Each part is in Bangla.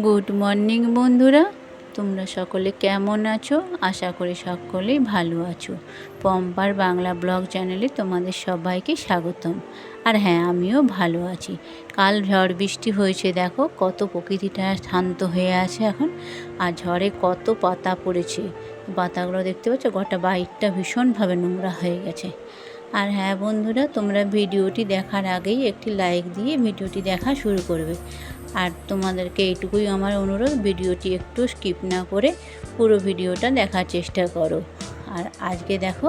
গুড মর্নিং বন্ধুরা, তোমরা সকলে কেমন আছো? আশা করি সকলেই ভালো আছো। পম্পার বাংলা ব্লগ চ্যানেলে তোমাদের সবাইকে স্বাগতম। আর হ্যাঁ, আমিও ভালো আছি। কাল ঝড় বৃষ্টি হয়েছে, দেখো কত প্রকৃতিটা শান্ত হয়ে আছে এখন। আর ঝড়ে কত পাতা পড়েছে, পাতাগুলো দেখতে পাচ্ছ, গোটা বাইকটা ভীষণভাবে নোংরা হয়ে গেছে। আর হ্যাঁ বন্ধুরা, তোমরা ভিডিওটি দেখার আগেই একটি লাইক দিয়ে ভিডিওটি দেখা শুরু করবে। আর তোমাদেরকে এইটুকুই আমার অনুরোধ, ভিডিওটি একটু স্কিপ না করে পুরো ভিডিওটা দেখার চেষ্টা করো। আর আজকে দেখো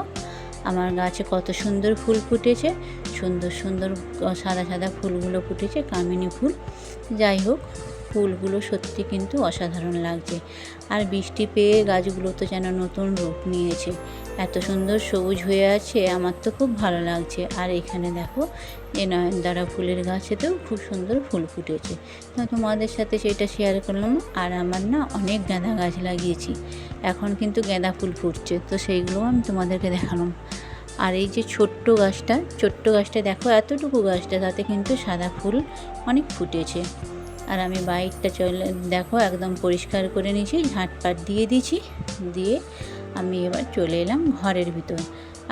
আমার গাছে কত সুন্দর ফুল ফুটেছে, সুন্দর সুন্দর সাদা সাদা ফুলগুলো ফুটেছে, কামিনী ফুল। যাই হোক, ফুলগুলো সত্যি কিন্তু অসাধারণ লাগছে। আর বৃষ্টি পেয়ে গাছগুলো তো যেন নতুন রূপ নিয়েছে, এত সুন্দর সবুজ হয়ে আছে, আমার তো খুব ভালো লাগছে। আর এখানে দেখো এই নয়নতারা ফুলের গাছেতেও খুব সুন্দর ফুল ফুটেছে, তো তোমাদের সাথে সেটা শেয়ার করলাম। আর আমার না অনেক গাঁদা গাছ লাগিয়েছি, এখন কিন্তু গাঁদা ফুল ফুটছে, তো সেইগুলোও আমি তোমাদেরকে দেখালাম। আর এই যে ছোট্ট গাছটা দেখো, এতটুকু গাছটা, তাতে কিন্তু সাদা ফুল অনেক ফুটেছে। আর আমি বাইকটা দেখো একদম পরিষ্কার করে নিয়েছি, ঝাঁটপাট দিয়ে দিয়েছি, দিয়ে আমি এবার চলে এলাম ঘরের ভিতর।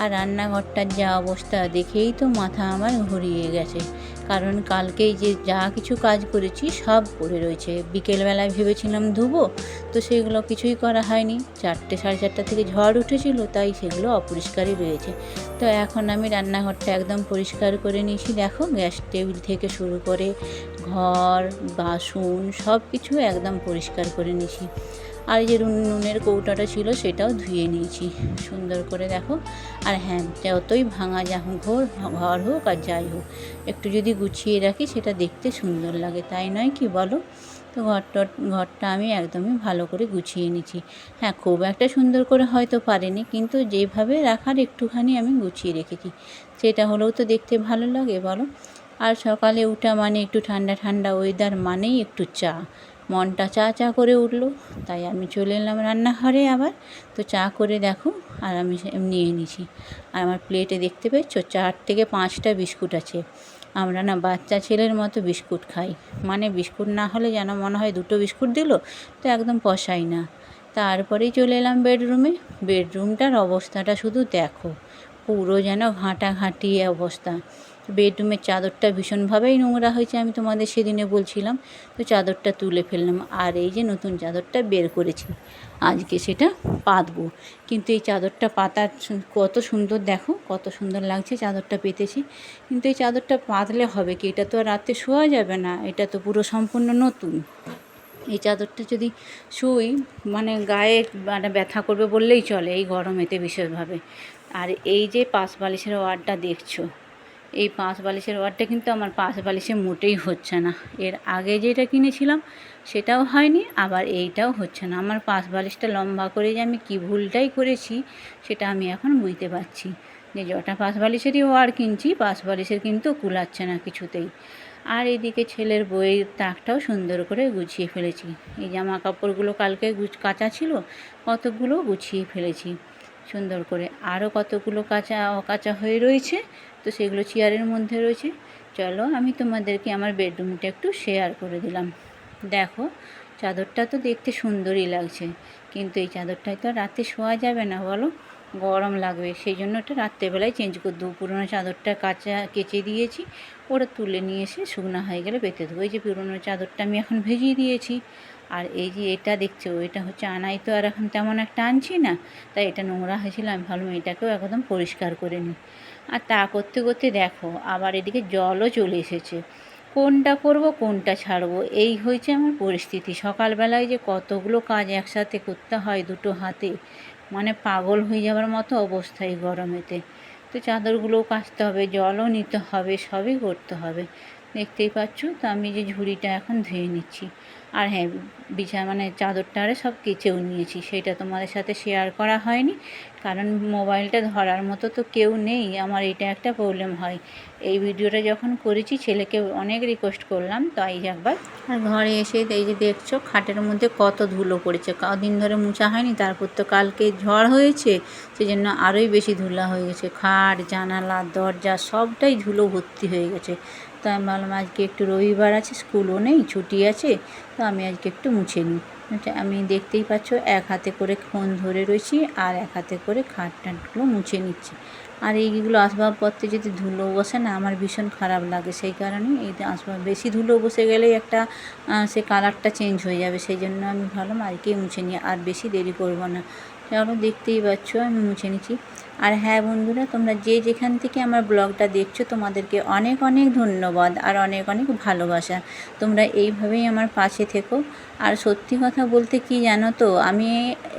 আর রান্নাঘরটার যা অবস্থা দেখেই তো মাথা আমার ঘুরিয়ে গেছে, কারণ কালকেই যে যা কিছু কাজ করেছি সব পড়ে রয়েছে। বিকেলবেলায় ভেবেছিলাম ধুবো, তো সেগুলো কিছুই করা হয়নি। 4টে সাড়ে 4টা থেকে ঝড় উঠেছিল, তাই সেগুলো অপরিষ্কারই রয়েছে। তো এখন আমি রান্নাঘরটা একদম পরিষ্কার করে নিয়েছি, দেখো গ্যাস টেবিল থেকে শুরু করে ঘর, বাসন সব কিছু একদম পরিষ্কার করে নিয়েছি। আর এই যে নুনের কৌটাটা ছিল সেটাও ধুয়ে নিয়েছি সুন্দর করে, দেখো। আর হ্যাঁ, যতই ভাঙা ঘর হোক আর যাই হোক, একটু যদি গুছিয়ে রাখি সেটা দেখতে সুন্দর লাগে, তাই নয় কি বলো? তো ঘরটা আমি একদমই ভালো করে গুছিয়ে নিয়েছি। হ্যাঁ, খুব একটা সুন্দর করে হয়তো পারিনি, কিন্তু যেভাবে রাখার একটুখানি আমি গুছিয়ে রেখেছি, সেটা হলেও তো দেখতে ভালো লাগে, বলো? আর সকালে উঠা মানে একটু ঠান্ডা ঠান্ডা ওয়েদার মানেই একটু চা, মনটা চা চা করে উঠলো, তাই আমি চলে এলাম রান্নাঘরে আবার। তো চা করে দেখো, আর আমি নিয়ে নিয়েছি। আর আমার প্লেটে দেখতে পেয়েছো 4 থেকে 5টা বিস্কুট আছে। আমরা না বাচ্চা ছেলের মতো বিস্কুট খাই, মানে বিস্কুট না হলে যেন মনে হয় 2টো বিস্কুট দিল, তো একদম পসাই না। তারপরেই চলে এলাম বেডরুমটার অবস্থাটা শুধু দেখো, পুরো যেন ঘাঁটাঘাঁটি অবস্থা। বেডরুমের চাদরটা ভীষণভাবেই নোংরা হয়েছে, আমি তোমাদের সেদিনে বলছিলাম, তো চাদরটা তুলে ফেললাম। আর এই যে নতুন চাদরটা বের করেছি, আজকে সেটা পাতবো। কিন্তু এই চাদরটা পাতার কত সুন্দর, দেখো কত সুন্দর লাগছে চাদরটা পেতেছি, কিন্তু এই চাদরটা পাতলে হবে কি, এটা তো আর রাতে শোয়া যাবে না, এটা তো পুরো সম্পূর্ণ নতুন। এই চাদরটা যদি শুই মানে গায়ে মানে ব্যথা করবে বললেই চলে এই গরমেতে বিশেষভাবে। আর এই যে পাশ বালিশের ওয়ারটা দেখছো, এই পাশ বালিশের ওয়ারটা কিন্তু আমার পাশ বালিশে মোটেই হচ্ছে না। এর আগে যেটা কিনেছিলাম সেটাও হয়নি, আবার এইটাও হচ্ছে না। আমার পাশ বালিশটা লম্বা করে যে আমি কী ভুলটাই করেছি সেটা আমি এখন বুঝতে পারছি, যে যটা পাশ বালিশেরই ওয়ার কিনছি, পাশ বালিশের কিন্তু কুলাচ্ছে না কিছুতেই। আর এদিকে ছেলের বইয়ের তাকটাও সুন্দর করে গুছিয়ে ফেলেছি। এই জামা কাপড়গুলো কালকে কাচা ছিল, কতগুলো গুছিয়ে ফেলেছি সুন্দর করে। আরও কতগুলো অকাচা হয়ে রয়েছে, তো সেগুলো চেয়ারের মধ্যে রয়েছে। চলো আমি তোমাদেরকে আমার বেডরুমটা একটু শেয়ার করে দিলাম। দেখো, চাদরটা তো দেখতে সুন্দরই লাগছে, কিন্তু এই চাদরটায় তো রাতে শোয়া যাবে না, বলো? গরম লাগবে, সেই জন্য ওটা রাত্রেবেলায় চেঞ্জ করে দেবো। পুরোনো চাদরটা কেচে দিয়েছি, ওটা তুলে নিয়ে এসে শুকনো হয়ে গেলে পেতে দেবো। এই যে পুরোনো চাদরটা আমি এখন ভিজিয়ে দিয়েছি। আর এই যে এটা দেখছো, এটা হচ্ছে আনাই, তো আর এখন তেমন একটা আনছি না, তাই এটা নোংরা হয়েছিল, আমি ভাবলাম এটাকেও একদম পরিষ্কার করে নিই। আর তা করতে করতে দেখো আবার এদিকে জলও চলে এসেছে, কোনটা করব কোনটা ছাড়বো, এই হয়েছে আমার পরিস্থিতি। সকালবেলায় যে কতগুলো কাজ একসাথে করতে হয় দুটো হাতে, মানে পাগল হয়ে যাওয়ার মতো অবস্থা এই গরমেতে। তো চাদরগুলোও কাচতে হবে, জলও নিতে হবে, সবই করতে হবে, দেখতেই পাচ্ছ। তো আমি যে ঝুড়িটা এখন ধুয়ে নিচ্ছি। আর হ্যাঁ, মানে চাদরটারে সব কেচেও নিয়েছি, সেটা তোমাদের সাথে শেয়ার করা হয়নি, কারণ মোবাইলটা ধরার মতো তো কেউ নেই, আমার এটা একটা প্রবলেম হয়। এই ভিডিওটা যখন করেছি ছেলেকে অনেক রিকোয়েস্ট করলাম, তাই একবার। আর ঘরে এসে এই যে দেখছো খাটের মধ্যে কত ধুলো পড়েছে, কদিন ধরে মোছা হয়নি, তারপর তো কালকে ঝড় হয়েছে, সেই জন্য আরোই বেশি ধুলা হয়ে গেছে। খাট, জানালা, দরজা সবটাই ধুলো ভর্তি হয়ে গেছে। তো আমি ভাবলাম আজকে একটু রবিবার আছে, স্কুলও নেই, ছুটি আছে, তো আমি আজকে একটু মুছে নিই। আমি দেখতেই পাচ্ছ এক হাতে করে ফোন ধরে রয়েছি আর এক হাতে করে খাট টাটগুলো মুছে নিচ্ছি। আর এইগুলো আসবাবপত্রে যদি ধুলো বসে না আমার ভীষণ খারাপ লাগে, সেই কারণে এই আসবাব বেশি ধুলো বসে গেলেই একটা সে কালারটা চেঞ্জ হয়ে যাবে, সেই জন্য আমি ভাবলাম আজকেই মুছে নিই, আর বেশি দেরি করব না। চলো দেখতেই পাচ্ছ আমি মুছে নিচ্ছি। আর হ্যাঁ বন্ধুরা, তোমরা যে যেখান থেকে আমার ব্লগটা দেখছো তোমাদেরকে অনেক অনেক ধন্যবাদ আর অনেক অনেক ভালোবাসা। তোমরা এইভাবেই আমার পাশে থেকো। আর সত্যি কথা বলতে কি জানো তো, আমি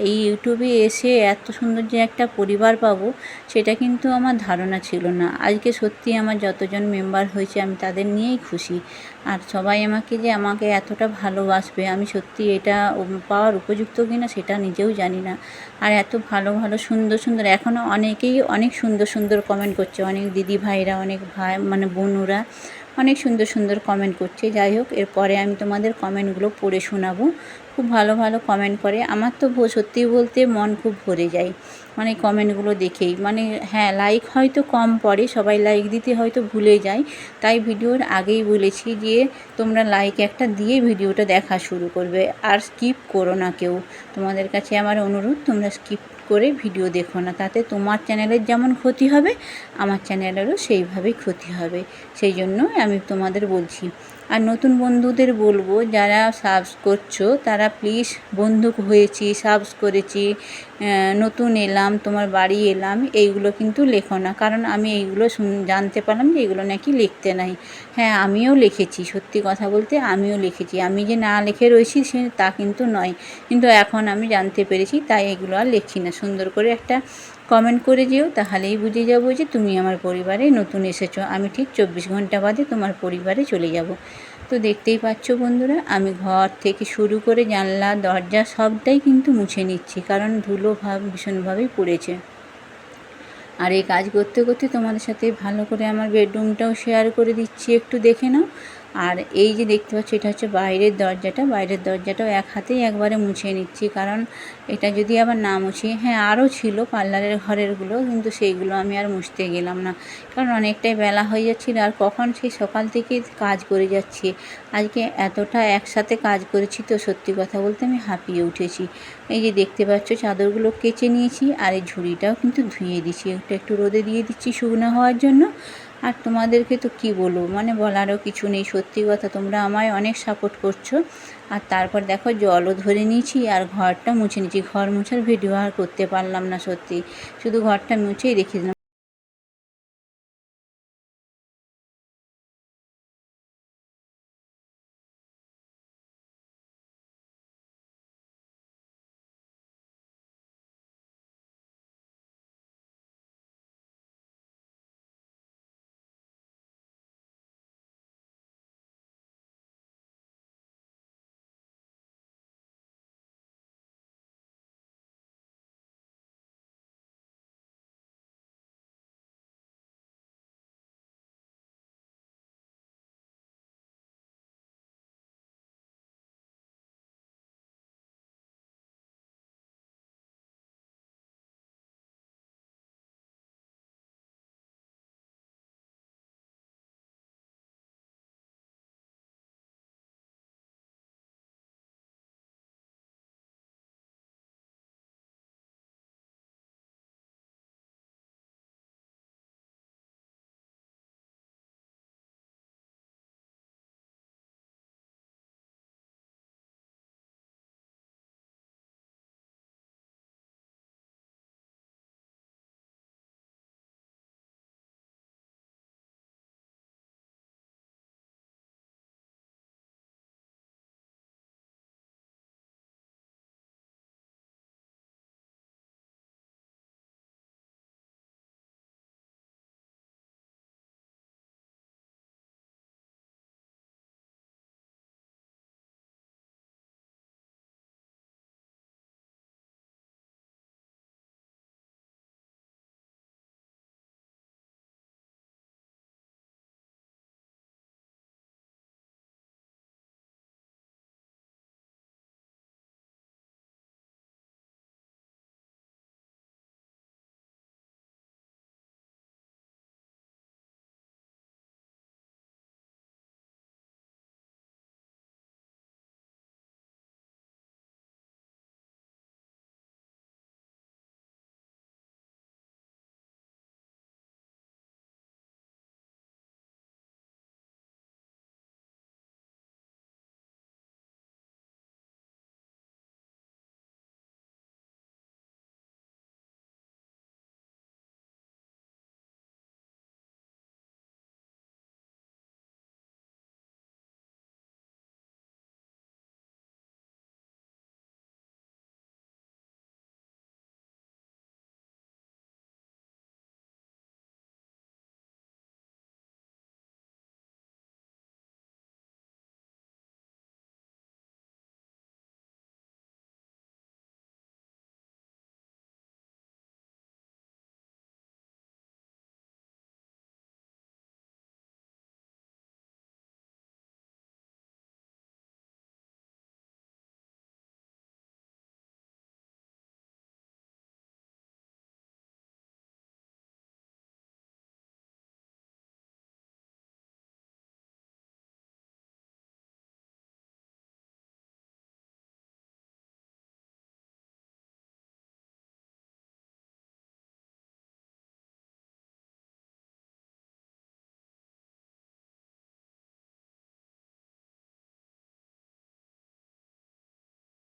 এই ইউটিউবে এসে এত সুন্দর যে একটা পরিবার পাবো সেটা কিন্তু আমার ধারণা ছিল না। আজকে সত্যি আমার যতজন মেম্বার হয়েছে আমি তাদের নিয়েই খুশি। আর সবাই আমাকে এতটা ভালোবাসবে, আমি সত্যি এটা পাওয়ার উপযুক্ত কিনা সেটা নিজেও জানি না। আর এত ভালো ভালো সুন্দর সুন্দর এখনও অনেকেই অনেক সুন্দর সুন্দর কমেন্ট করছে, অনেক দিদি ভাইরা, অনেক ভাই মানে বোনরা অনেক সুন্দর সুন্দর কমেন্ট করছে। যাই হোক, এরপরে আমি তোমাদের কমেন্টগুলো পড়ে শোনাবো। খুব ভালো ভালো কমেন্ট করে, আমার তো সত্যি বলতে মন খুব ভরে যায় মানে কমেন্টগুলো দেখেই। মানে হ্যাঁ, লাইক হয়তো কম পড়ে, সবাই লাইক দিতে হয়তো ভুলে যায়, তাই ভিডিওর আগেই বলেছি যে তোমরা লাইক একটা দিয়ে ভিডিওটা দেখা শুরু করবে, আর স্কিপ করো না কেউ। তোমাদের কাছে আমার অনুরোধ, তোমরা স্কিপ করে ভিডিও দেখো না, তাতে তোমার চ্যানেলের যেমন ক্ষতি হবে আমার চ্যানেলেরও সেইভাবেই ক্ষতি হবে, সেই জন্য আমি তোমাদের বলছি। আর নতুন বন্ধুদের বলবো, যারা সাবস করছো তারা প্লিজ, বন্ধু হয়েছি, সাবস করেছি, নতুন এলাম, তোমার বাড়ি এলাম, এইগুলো কিন্তু লেখো না, কারণ আমি এইগুলো জানতে পারলাম যে এগুলো নাকি লিখতে নাই। হ্যাঁ, আমিও লিখেছি, সত্যি কথা বলতে আমিও লিখেছি, আমি যে না লিখে রয়েছি সে তা কিন্তু নয়, কিন্তু এখন আমি জানতে পেরেছি তাই এগুলো আর লিখি না। সুন্দর করে একটা কমেন্ট করে যেও, তাহলেই বুঝে যাবো যে তুমি আমার পরিবারে নতুন এসেছো, আমি ঠিক 24 ঘন্টা বাদে তোমার পরিবারে চলে যাব। তো দেখতেই পাচ্ছ বন্ধুরা, আমি ঘর থেকে শুরু করে জানলা দরজা সবটাই কিন্তু মুছে নিচ্ছি, কারণ ধুলো ভাব ভীষণভাবেই পড়েছে। আর এই কাজ করতে করতে তোমাদের সাথে ভালো করে আমার বেডরুমটাও শেয়ার করে দিচ্ছি, একটু দেখে নাও। আর এই যে দেখতে পাচ্ছ এটা হচ্ছে বাইরের দরজাটাও এক হাতেই একবারে মুছে নিচ্ছি, কারণ এটা যদি আবার না মুছি, হ্যাঁ আরও ছিল পার্লারের ঘরেরগুলো, কিন্তু সেইগুলো আমি আর মুছতে গেলাম না, কারণ অনেকটাই বেলা হয়ে যাচ্ছিল, আর কখন সেই সকাল থেকে কাজ করে যাচ্ছি। আজকে এতটা একসাথে কাজ করেছি তো সত্যি কথা বলতে আমি হাঁপিয়ে উঠেছি। এই যে দেখতে পাচ্ছ চাদরগুলো কেচে নিয়েছি, আর এই ঝুড়িটাও কিন্তু ধুয়ে দিচ্ছি, একটু রোদে দিয়ে দিচ্ছি শুকনো হওয়ার জন্য। আর তোমাদেরকে তো কি বলবো, মানে বলারও কিছু নেই, সত্যি কথা তোমরা আমায় অনেক সাপোর্ট করছো। আর তারপর দেখো জলও ধরে নিয়েছি আর ঘরটা মুছে নিয়েছি, ঘর মোছার ভিডিও আর করতে পারলাম না সত্যি, শুধু ঘরটা মুছেই রেখে দিলাম।